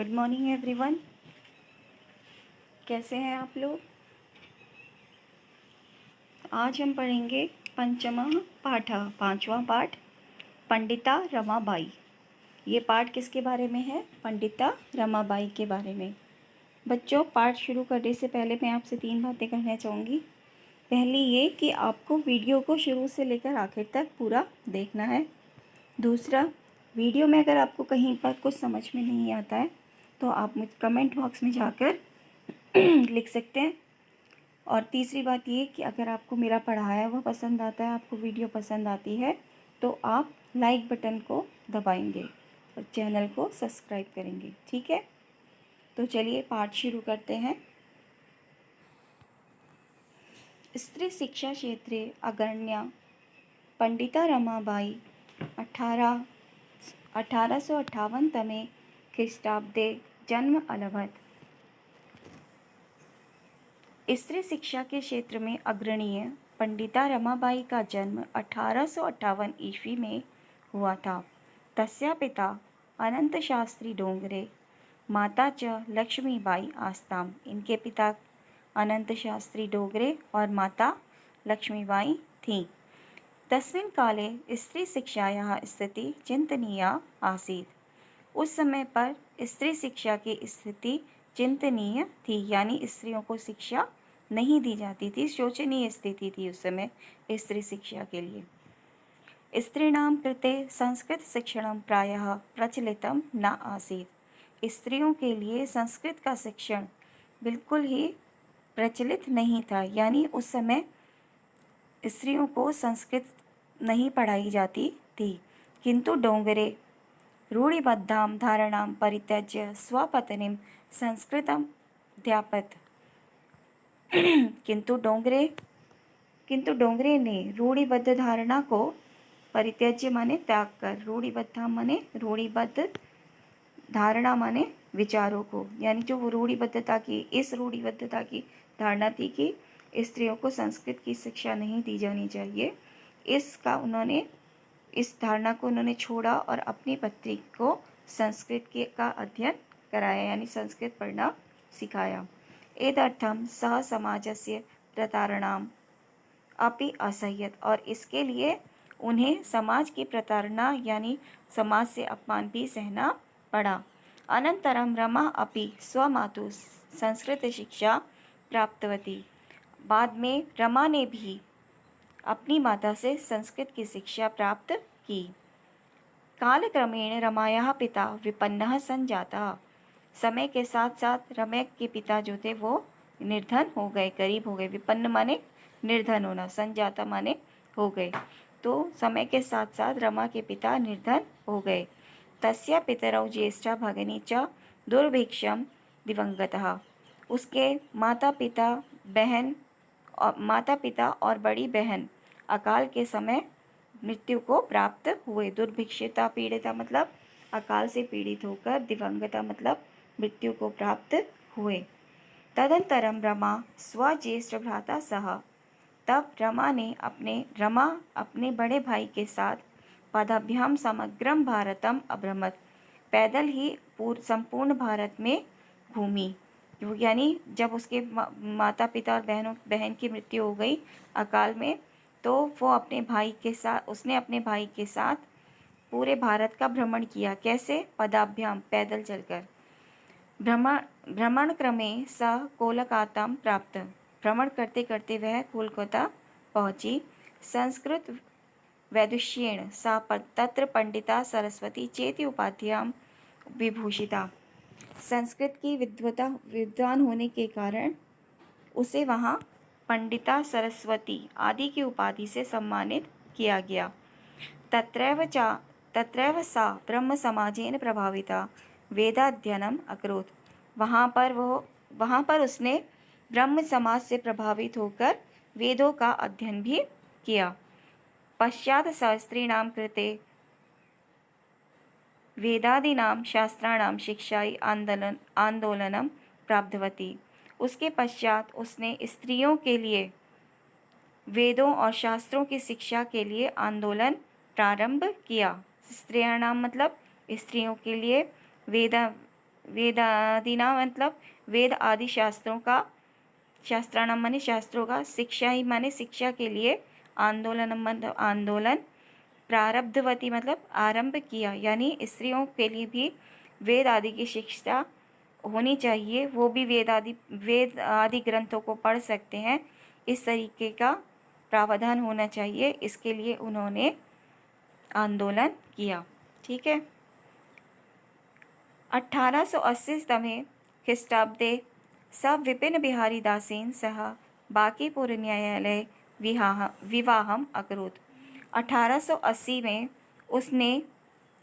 Good morning everyone. कैसे हैं आप लोग? आज हम पढ़ेंगे पंचमः पाठः, पांचवा पाठ, पंडिता रमाबाई। ये पाठ किसके बारे में है? पंडिता रमाबाई के बारे में। बच्चों, पाठ शुरू करने से पहले मैं आपसे 3 बातें कहना चाहूँगी। पहली ये कि आपको वीडियो को शुरू से लेकर आखिर तक पूरा देखना है। दूसरा, वीडियो में अगर आपको कहीं पर कुछ समझ में नहीं आता है तो आप मुझे कमेंट बॉक्स में जाकर लिख सकते हैं। और तीसरी बात ये कि अगर आपको मेरा पढ़ाया हुआ पसंद आता है, आपको वीडियो पसंद आती है, तो आप लाइक बटन को दबाएंगे और चैनल को सब्सक्राइब करेंगे। ठीक है, तो चलिए पाठ शुरू करते हैं। स्त्री शिक्षा क्षेत्रे अग्रण्या पंडिता रमाबाई 1858 तमे ख्रीष्टाब्दे जन्म अलभत। स्त्री शिक्षा के क्षेत्र में अग्रणीय पंडिता रमाबाई का जन्म 1858 ईस्वी में हुआ था। तस्या पिता अनंत शास्त्री डोंगरे, माता च लक्ष्मीबाई आस्ताम। इनके पिता अनंत शास्त्री डोंगरे और माता लक्ष्मीबाई थीं। तस्मिन् काले स्त्री शिक्षायाः स्थिति चिंतनीया आसीत्। उस समय पर स्त्री शिक्षा की स्थिति चिंतनीय थी, यानी स्त्रियों को शिक्षा नहीं दी जाती थी। शोचनीय स्थिति थी उस समय स्त्री शिक्षा के लिए। स्त्रीणां कृते संस्कृत शिक्षणं प्रायः प्रचलितं न आसीत्। स्त्रियों के लिए संस्कृत का शिक्षण बिल्कुल ही प्रचलित नहीं था, यानी उस समय स्त्रियों को संस्कृत नहीं पढ़ाई जाती थी। किंतु डोंगरे रूढ़िबद्धां धारणां परित्यज्य स्वपत्नीं संस्कृतम् अध्यापयत्। किंतु डोंगरे ने रूढ़िबद्ध धारणा को परित्यज्य माने त्याग कर, रूढ़िबद्ध माने रूढ़िबद्ध, धारणा माने विचारों को, यानी जो वो इस रूढ़िबद्धता की धारणा थी कि स्त्रियों को संस्कृत की शिक्षा नहीं दी जानी चाहिए, इस धारणा को उन्होंने छोड़ा और अपनी पत्नी को संस्कृत का अध्ययन कराया, यानी संस्कृत पढ़ना सिखाया। एतदर्थं सः समाजस्य प्रतारणाम् अपि असह्यत, और इसके लिए उन्हें समाज की प्रताड़ना यानी समाज से अपमान भी सहना पड़ा। अनंतरम रमा अपि स्वमातुः संस्कृत शिक्षा प्राप्तवती। बाद में रमा ने भी अपनी माता से संस्कृत की शिक्षा प्राप्त की। कालक्रमेण रमायाः पिता विपन्नः संजातः। समय के साथ साथ रमा के पिता जो थे वो निर्धन हो गए, गरीब हो गए। विपन्न माने निर्धन होना, संजाता माने हो गए। तो समय के साथ साथ रमा के पिता निर्धन हो गए। तस्य पितरौ ज्येष्ठा भगिनी च दुर्भिक्षं दिवंगतः। उसके माता पिता और बड़ी बहन अकाल के समय मृत्यु को प्राप्त हुए। दुर्भिक्षता पीड़िता मतलब अकाल से पीड़ित होकर, दिवंगता मतलब मृत्यु को प्राप्त हुए। तदंतरम रमा स्वज्येष्ठ भ्राता सह। तब रमा अपने बड़े भाई के साथ पदाभ्याम समग्रम भारतम अभ्रमत, पैदल ही संपूर्ण भारत में घूमी। यानी जब उसके माता पिता और बहन की मृत्यु हो गई अकाल में, तो वो उसने अपने भाई के साथ पूरे भारत का भ्रमण किया। कैसे? पदाभ्याम, पैदल चलकर। भ्रमण क्रमे स कोलकाता प्राप्त। भ्रमण करते करते वह कोलकाता पहुंची। संस्कृत वैदुष्येण सा तत्र पंडिता सरस्वती चेति उपाध्यां विभूषिता। संस्कृत की विद्वान होने के कारण उसे वहाँ पंडिता सरस्वती आदि की उपाधि से सम्मानित किया गया। तत्रैव सा ब्रह्म समाजेन प्रभाविता वेदाध्ययनम अकरोत्। वहाँ पर उसने ब्रह्म समाज से प्रभावित होकर वेदों का अध्ययन भी किया। पश्चात शास्त्रीणां कृते वेदादीनां शास्त्राणां शिक्षायै आंदोलनम प्राप्तवती। उसके पश्चात उसने स्त्रियों के लिए वेदों और शास्त्रों की शिक्षा के लिए आंदोलन प्रारंभ किया। स्त्रियाणाम मतलब स्त्रियों के लिए वेदादिना मतलब वेद आदि शास्त्रों का, शास्त्राणाम माने शास्त्रों का, शिक्षा ही माने शिक्षा के लिए, आंदोलनम मतलब आंदोलन, प्रारब्धवती मतलब आरंभ किया, यानी स्त्रियों के लिए भी वेद आदि की शिक्षा होनी चाहिए, वो भी वेद आदि ग्रंथों को पढ़ सकते हैं, इस तरीके का प्रावधान होना चाहिए, इसके लिए उन्होंने आंदोलन किया। ठीक है। 1880 तमे ख्रीष्टाब्दे स विपिन बिहारी दासेन सह बांकीपुर न्यायालय विवाहम अकरोत्। 1880 में उसने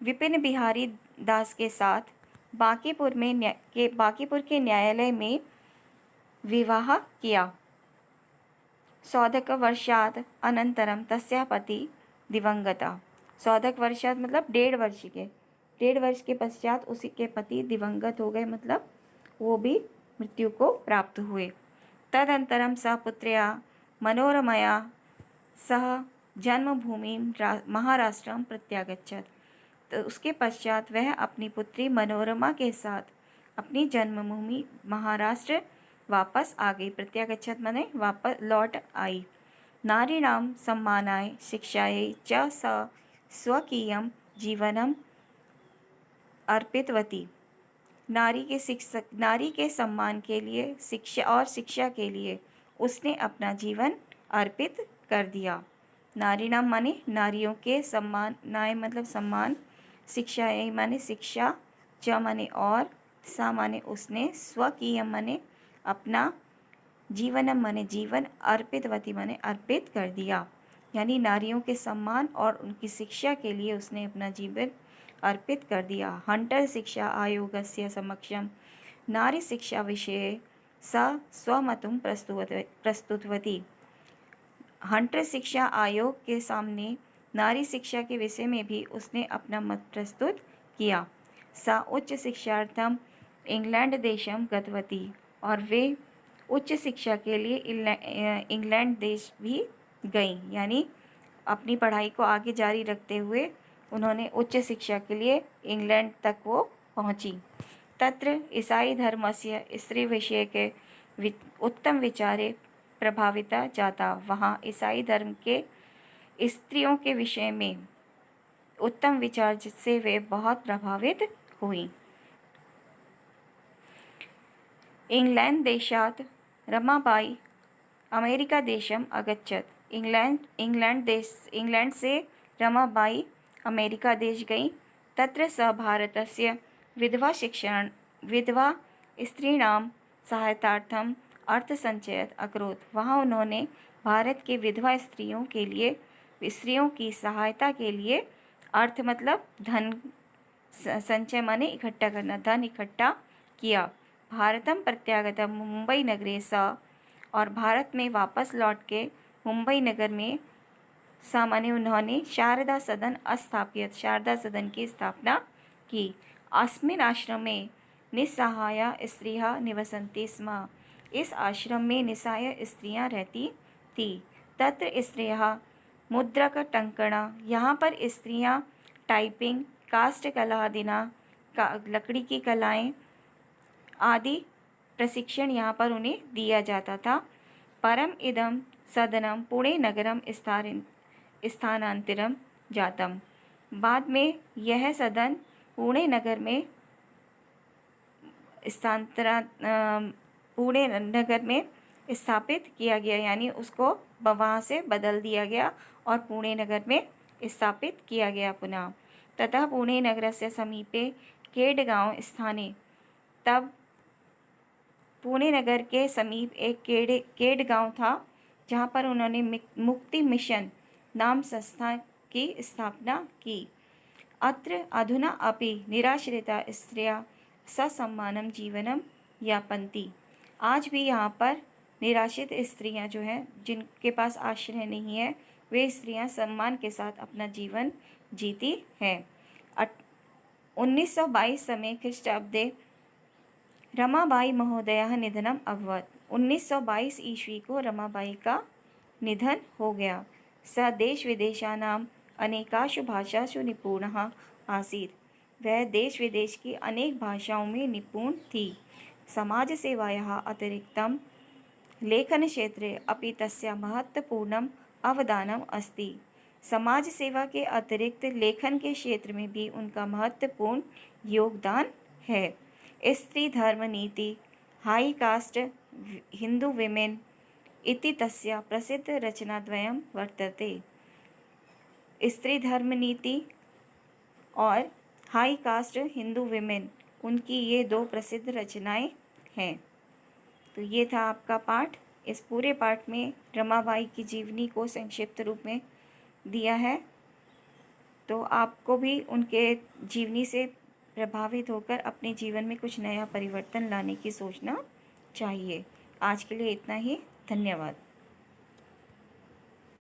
विपिन बिहारी दास के साथ बांकीपुर के न्यायालय में विवाह किया। सौदक वर्षात् अनंतरम तस्या पति दिवंगता। सौदक वर्षात् मतलब 1.5 वर्ष के पश्चात उसी के पति दिवंगत हो गए, मतलब वो भी मृत्यु को प्राप्त हुए। तदंतरम स पुत्र्या मनोरमया सह जन्मभूमि महाराष्ट्रम प्रत्यागच्छत्। तो उसके पश्चात वह अपनी पुत्री मनोरमा के साथ अपनी जन्मभूमि महाराष्ट्र वापस आ गई। प्रत्यागच्छत् माने वापस लौट आई। नारीणां सम्मानाय शिक्षायै च स स्वकीयं जीवनम अर्पितवती। नारी के सम्मान के लिए शिक्षा के लिए उसने अपना जीवन अर्पित कर दिया। नारीणाम माने नारियों के सम्मान, नाय मतलब सम्मान, शिक्षा माने शिक्षा, च माने और, सा माने उसने, स्वकीय माने अपना, जीवनम माने जीवन, अर्पितवती माने अर्पित कर दिया, यानी नारियों के सम्मान और उनकी शिक्षा के लिए उसने अपना जीवन अर्पित कर दिया। हंटर शिक्षा आयोगस्य समक्षम नारी शिक्षा विषये सा स्वमतं प्रस्तुतवती। हंटर शिक्षा आयोग के सामने नारी शिक्षा के विषय में भी उसने अपना मत प्रस्तुत किया। सा उच्च शिक्षार्थम इंग्लैंड देशम गतवती, और वे उच्च शिक्षा के लिए इंग्लैंड देश भी गई, यानी अपनी पढ़ाई को आगे जारी रखते हुए उन्होंने उच्च शिक्षा के लिए इंग्लैंड तक वो पहुंची। तत्र ईसाई धर्मस्य स्त्री विषय के उत्तम विचारे प्रभाविता जाता। वहाँ ईसाई धर्म के स्त्रियों के विषय में उत्तम विचार जिससे वे बहुत प्रभावित हुई। इंग्लैंड देशात रमाबाई अमेरिका देशम अगच्छत्। इंग्लैंड से रमाबाई अमेरिका देश गई। तत्र स भारतस्य विधवा स्त्रीणां सहायतार्थम अर्थसंचयत अकरोत्। वहाँ उन्होंने भारत के विधवा स्त्रियों की सहायता के लिए अर्थ मतलब धन, संचय माने इकट्ठा करना, धन इकट्ठा किया। भारतम प्रत्यागतम मुंबई नगरे स, और भारत में वापस लौट के मुंबई नगर में सामान्य उन्होंने शारदा सदन स्थापित, शारदा सदन की स्थापना की। अस्मिन् आश्रम में निस्सहाया स्त्रियां निवसन्ति स्म। इस आश्रम में निस्सहाय स्त्रियां रहती थी। तत्र स्त्रियां मुद्रक टंकणा, यहाँ पर स्त्रियां टाइपिंग, काष्ठ कला आदिना लकड़ी की कलाएं आदि प्रशिक्षण यहाँ पर उन्हें दिया जाता था। परम इदम सदनम पुणे नगरम स्थानांतरम जातम। बाद में यह सदन पुणे नगर में पुणे नगर में स्थापित किया गया, यानी उसको वहाँ से बदल दिया गया और पुणे नगर में स्थापित किया गया पुनः। तथा पुणे नगरस्य समीपे केडगांव स्थाने, तब पुणे नगर के समीप एक केडगांव था जहाँ पर उन्होंने मुक्ति मिशन नाम संस्था की स्थापना की। अत्र अधुना अपि निराश्रिता स्त्रियां ससम्मानम जीवनम यापन्ति। आज भी यहाँ पर निराश्रित स्त्रियां जो हैं, जिनके पास आश्रय नहीं है, वे स्त्रियां सम्मान के साथ अपना जीवन जीती हैं। 1922 समय ख्रीष्टाब्दे रमाबाई महोदया निधनम अभवत्। 1922 ईस्वी को रमाबाई का निधन हो गया। स देश विदेशानां अनेकासु भाषासु निपुणः आसीत्। वह देश विदेश की अनेक भाषाओं में निपुण थी। समाजसेवायाः अतिरिक्तं लेखनक्षेत्रे अपि तस्य महत्वपूर्णम् अवदानम् अस्ति। समाज सेवा के अतिरिक्त लेखन के क्षेत्र में भी उनका महत्वपूर्ण योगदान है। स्त्री धर्म नीति, हाई कास्ट हिंदू विमेन इति तस्य प्रसिद्ध रचनाद्वयं वर्तते। स्त्री धर्म नीति और हाई कास्ट हिंदू विमेन, उनकी ये दो प्रसिद्ध रचनाएं हैं। तो ये था आपका पाठ। इस पूरे पाठ में रमाबाई की जीवनी को संक्षिप्त रूप में दिया है। तो आपको भी उनके जीवनी से प्रभावित होकर अपने जीवन में कुछ नया परिवर्तन लाने की सोचना चाहिए। आज के लिए इतना ही। धन्यवाद।